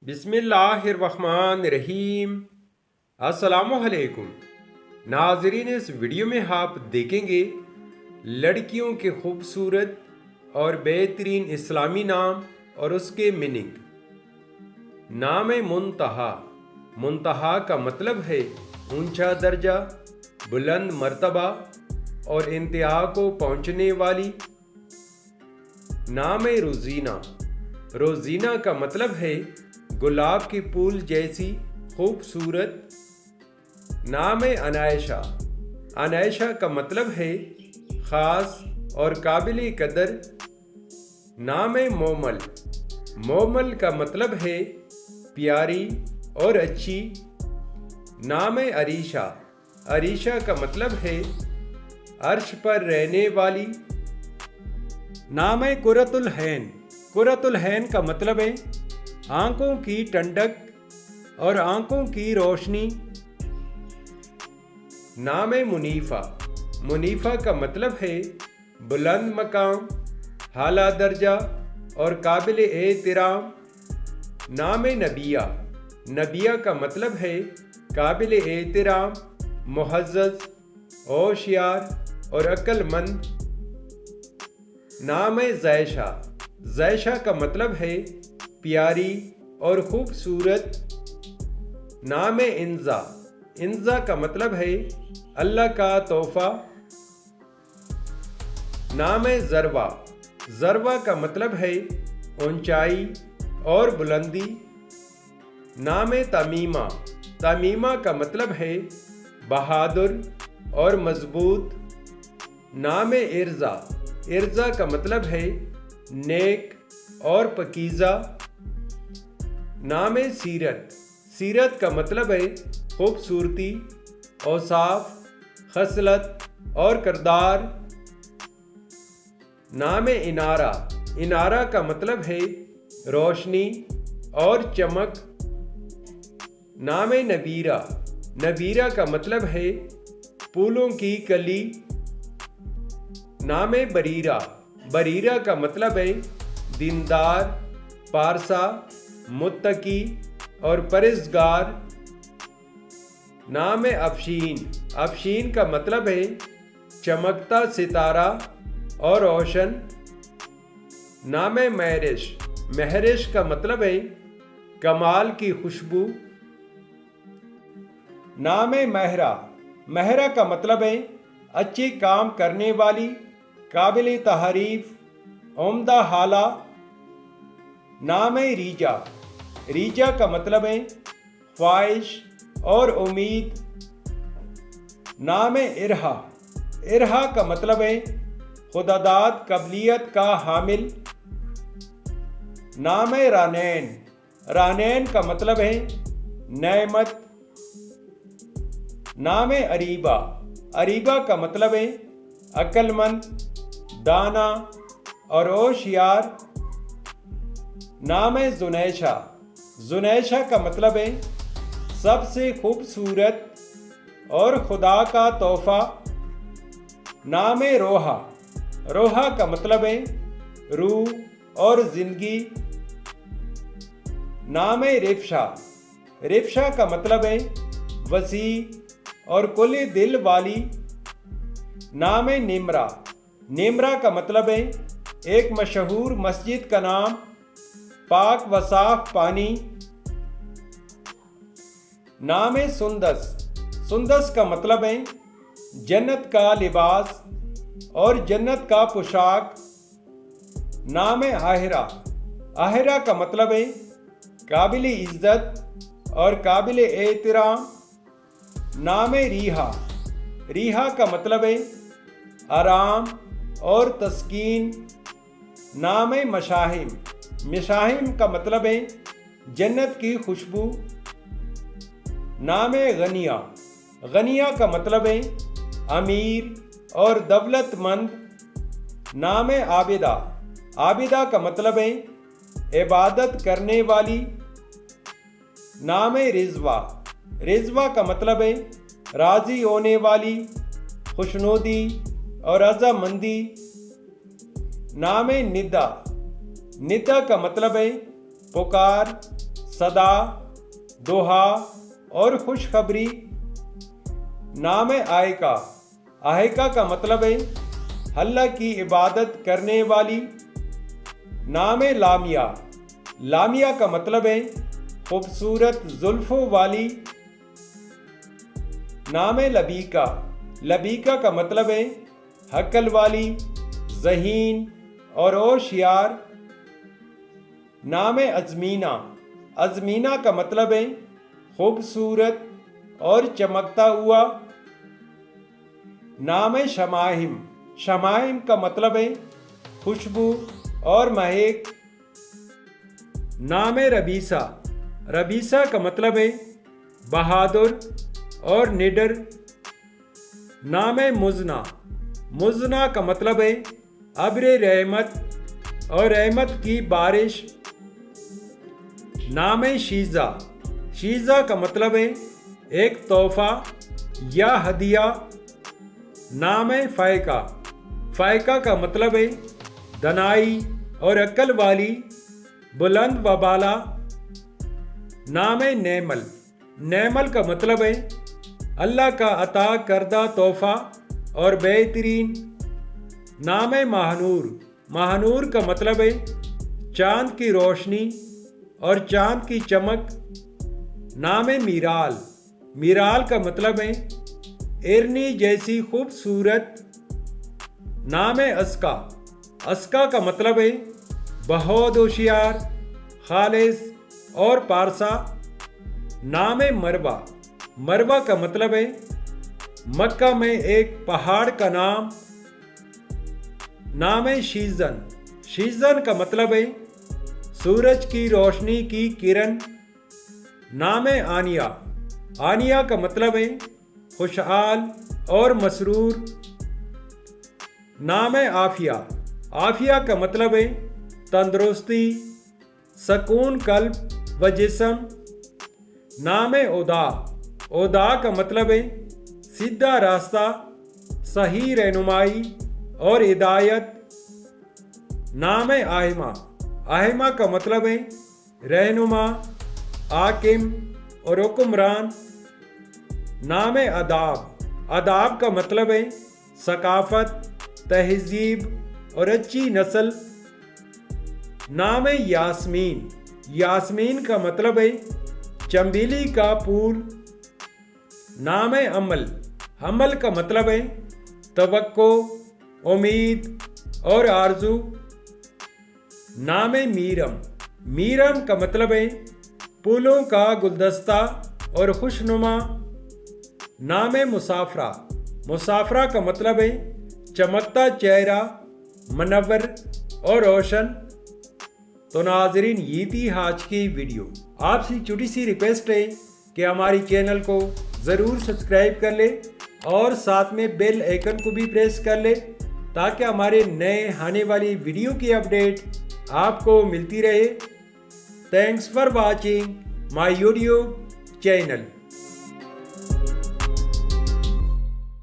بسم اللہ الرحمن الرحیم۔ السلام علیکم ناظرین، اس ویڈیو میں آپ دیکھیں گے لڑکیوں کے خوبصورت اور بہترین اسلامی نام اور اس کے میننگ۔ نام منتہا، منتہا کا مطلب ہے اونچا درجہ، بلند مرتبہ اور انتہا کو پہنچنے والی۔ نام روزینہ، روزینہ کا مطلب ہے گلاب کے پھول جیسی خوبصورت۔ نام انائشہ، انائشہ کا مطلب ہے خاص اور قابل قدر۔ نام مومل، مومل کا مطلب ہے پیاری اور اچھی۔ نام عریشہ، عریشہ کا مطلب ہے عرش پر رہنے والی۔ نام قرۃ العین، قرۃ العین کا مطلب ہے آنکھوں کی ٹھنڈک اور آنکھوں کی روشنی۔ نام منیفہ، منیفہ کا مطلب ہے بلند مقام، اعلیٰ درجہ اور قابل احترام۔ نام نبیہ، نبیہ کا مطلب ہے قابل احترام، معزز، ہوشیار اور عقل مند۔ نام زائشہ، زائشہ کا مطلب ہے پیاری اور خوبصورت۔ نام انزا، انزا کا مطلب ہے اللہ کا تحفہ۔ نام ذروہ، ذروہ کا مطلب ہے اونچائی اور بلندی۔ نام تمیمہ، تمیمہ کا مطلب ہے بہادر اور مضبوط۔ نام ارزا، ارزا کا مطلب ہے نیک اور پاکیزہ۔ نام سیرت، سیرت کا مطلب ہے خوبصورتی، اوصاف، خصلت اور کردار۔ نام انارہ، انارہ کا مطلب ہے روشنی اور چمک۔ نام نبیرہ، نبیرہ کا مطلب ہے پھولوں کی کلی۔ نام بریرہ، بریرہ کا مطلب ہے دیندار، پارسا، متقی اور پرہیزگار۔ نام افشین، افشین کا مطلب ہے چمکتا ستارہ اور روشن۔ نام مہرش، مہرش کا مطلب ہے کمال کی خوشبو۔ نام مہرہ، مہرہ کا مطلب ہے اچھے کام کرنے والی، قابل تعریف، عمدہ حالہ۔ نام ریجا، ریجا کا مطلب ہے خواہش اور امید۔ نام ارہا، ارہا کا مطلب ہے خداداد قبلیت کا حامل۔ نام رانین، رانین کا مطلب ہے نعمت۔ نام اریبہ، اریبہ کا مطلب ہے عقل مند، دانا اور ہوشیار۔ نام زنیشہ، زنیشہ کا مطلب ہے سب سے خوبصورت اور خدا کا تحفہ۔ نام روحا، روحا کا مطلب ہے روح اور زندگی۔ نام رفشہ، رفشہ کا مطلب ہے وسیع اور کھلے دل والی۔ نام نمرہ، نمرہ کا مطلب ہے ایک مشہور مسجد کا نام، پاک و صاف پانی۔ نام سندس، سندس کا مطلب ہے جنت کا لباس اور جنت کا پوشاک۔ نام آہرہ، آہرہ کا مطلب ہے قابل عزت اور قابل احترام۔ نام ریحا، ریحا کا مطلب ہے آرام اور تسکین۔ نام مشاہم، مشاہم کا مطلب ہے جنت کی خوشبو۔ نام غنیہ، غنیہ کا مطلب ہے امیر اور دولت مند۔ نام عابدہ، عابدہ کا مطلب ہے عبادت کرنے والی۔ نام رضوہ، رضوہ کا مطلب ہے راضی ہونے والی، خوشنودی اور رضامندی۔ نام ندا، ندا کا مطلب ہے پکار، صدا، دوہا اور خوشخبری۔ نام آئکہ، آئکہ کا مطلب ہے اللہ کی عبادت کرنے والی۔ نام لامیہ، لامیہ کا مطلب ہے خوبصورت زلفوں والی۔ نام لبیکہ، لبیکہ کا مطلب ہے عقل والی، ذہین اور ہوشیار۔ نام ازمینہ، ازمینہ کا مطلب ہے خوبصورت اور چمکتا ہوا۔ نام شمائم، شمائم کا مطلب ہے خوشبو اور مہک۔ نام ربیسہ، ربیسہ کا مطلب ہے بہادر اور نڈر۔ نام مزنہ، مزنہ کا مطلب ہے ابر رحمت اور رحمت کی بارش۔ نام شیزہ، شیزہ کا مطلب ہے ایک تحفہ یا ہدیہ۔ نام فائقہ، فائقہ کا مطلب ہے دانائی اور عقل والی، بلند و بالا۔ نام نیمل، نیمل کا مطلب ہے اللہ کا عطا کردہ تحفہ اور بہترین۔ نام ماہنور، ماہنور کا مطلب ہے چاند کی روشنی اور چاند کی چمک۔ نام میرال، میرال کا مطلب ہے ایرنی جیسی خوبصورت۔ نام اسکا، اسکا کا مطلب ہے بہت ہوشیار، خالص اور پارسا۔ نام مروہ، مروہ کا مطلب ہے مکہ میں ایک پہاڑ کا نام۔ نام شیزن، شیزن کا مطلب ہے سورج کی روشنی کی کرن۔ نام آنیہ، آنیہ کا مطلب ہے خوشحال اور مسرور۔ نام عافیہ، عافیہ کا مطلب ہے تندرستی، سکون قلب و جسم۔ نام عدا، عدا کا مطلب ہے سیدھا راستہ، صحیح رہنمائی اور ہدایت۔ نام آہمہ، آہمہ کا مطلب ہے رہنما، حاکم اور حکمران۔ نام آداب، آداب کا مطلب ہے ثقافت، تہذیب اور اچھی نسل۔ نام یاسمین، یاسمین کا مطلب ہے چنبیلی کا پھول۔ نام حمل، حمل کا مطلب ہے توقع، امید اور آرزو۔ نام میرم، میرم کا مطلب ہے پھولوں کا گلدستہ اور خوشنما۔ نام مسافرہ، مسافرہ کا مطلب ہے چمکتا چہرہ، منور اور روشن۔ تو ناظرین، یہ تھی آج کی ویڈیو۔ آپ سے چھوٹی سی ریکویسٹ ہے کہ ہماری چینل کو ضرور سبسکرائب کر لے اور ساتھ میں بیل آئیکن کو بھی پریس کر لے تاکہ ہمارے نئے آنے والی ویڈیو کی اپڈیٹ آپ کو ملتی رہے۔ Thanks for watching my YouTube channel.